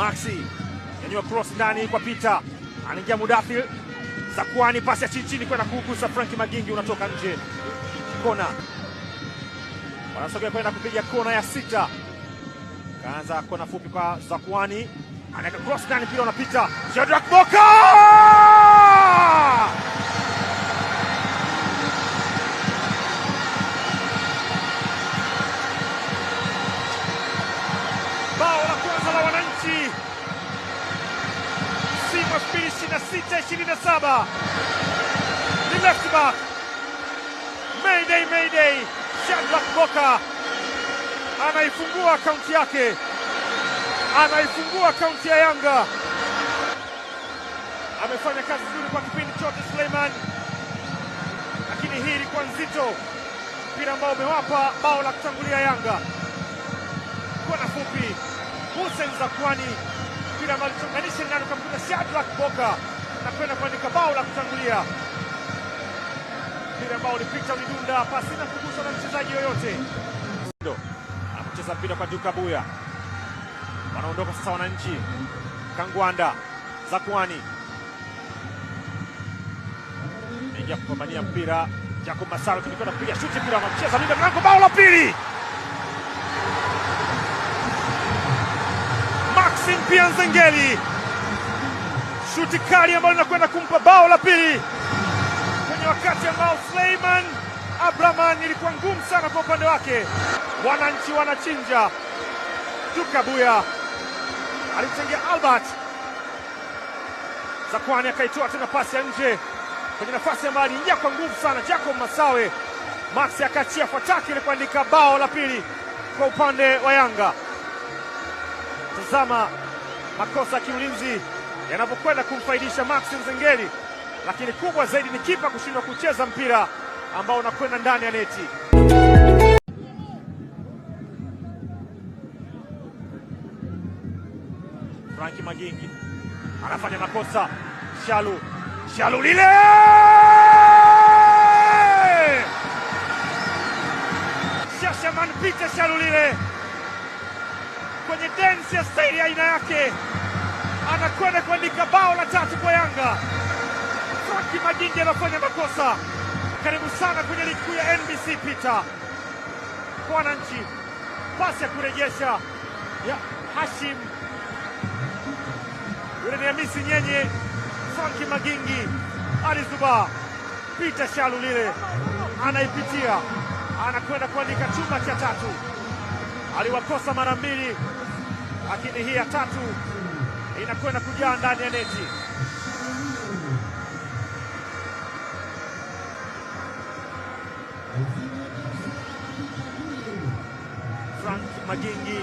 Maxi nyanyua cross ndani kwa Peter, anaingia Mudathir. Zakuani, pasi ya chini kwenda kugusa Frank Magingi, unatoka nje. Kona, wanasogea kwenda kupiga kona ya 6. Kaanza kona fupi kwa Zakuani, anaweka cross ndani, pia unapita Shadrack Boka. Bao la kwanza la Wananchi, Simba 26-27. Ni left back, Mayday, Shadrack Boka anaifungua akaunti yake, anaifungua akaunti ya Yanga. Amefanya kazi nzuri kwa kipindi chote Suleiman, lakini hii ilikuwa nzito, mpira ambao umewapa bao la kutangulia Yanga. Kona fupi, Hussein Zakuani, mpira ambao alichonganisha ndani kumkuta Shadrack Boka na kwenda kuandika bao la kutangulia. Mpira ambao ulipita ulidunda pasina kuguswa na mchezaji yoyote. Anacheza mpira kwa Duka Buya, wanaondoka sasa Wananchi. Kangwanda, Zakuani ingia kupambania mpira. Jacob Masalo kwenda kupiga shuti, mpira anacheza linda mlango, bao la pili. Maxim pia Nzengeli, shuti kali ambayo inakwenda kumpa bao la pili kwenye wakati ambao Suleiman Abdraman ilikuwa ngumu sana kwa upande wake. Wananchi wanachinja. Duka Buya alimchangia Albert, Zakuani akaitoa tena pasi ya nje kwenye nafasi ambayo aliingia kwa nguvu sana Jacob Masawe. Maxi akachia fataki ili kuandika bao la pili kwa upande wa Yanga. Tazama makosa ya kiulinzi yanapokwenda kumfaidisha Maxi Nzengeli, lakini kubwa zaidi ni kipa kushindwa kucheza mpira ambao unakwenda ndani ya neti. Frank Magingi anafanya makosa. Shalu lile Shashaman Peter Shalu lile kwenye dance ya staili ya aina yake, anakwenda kuandika bao la 3 kwa Yanga. Frank Magingi anafanya makosa. Karibu sana kwenye ligi kuu ya NBC Peter. Kwa Wananchi, pasi ya kurejesha ya Hashim, yule ni Hamisi Nyenye, Frank Magingi, Ali Zuba, Peter Shalu lile anaipitia, anakwenda kuandika chuma cha 3. Aliwakosa mara 2, lakini hii ya 3 inakwenda kujaa ndani ya neti. Frank Magingi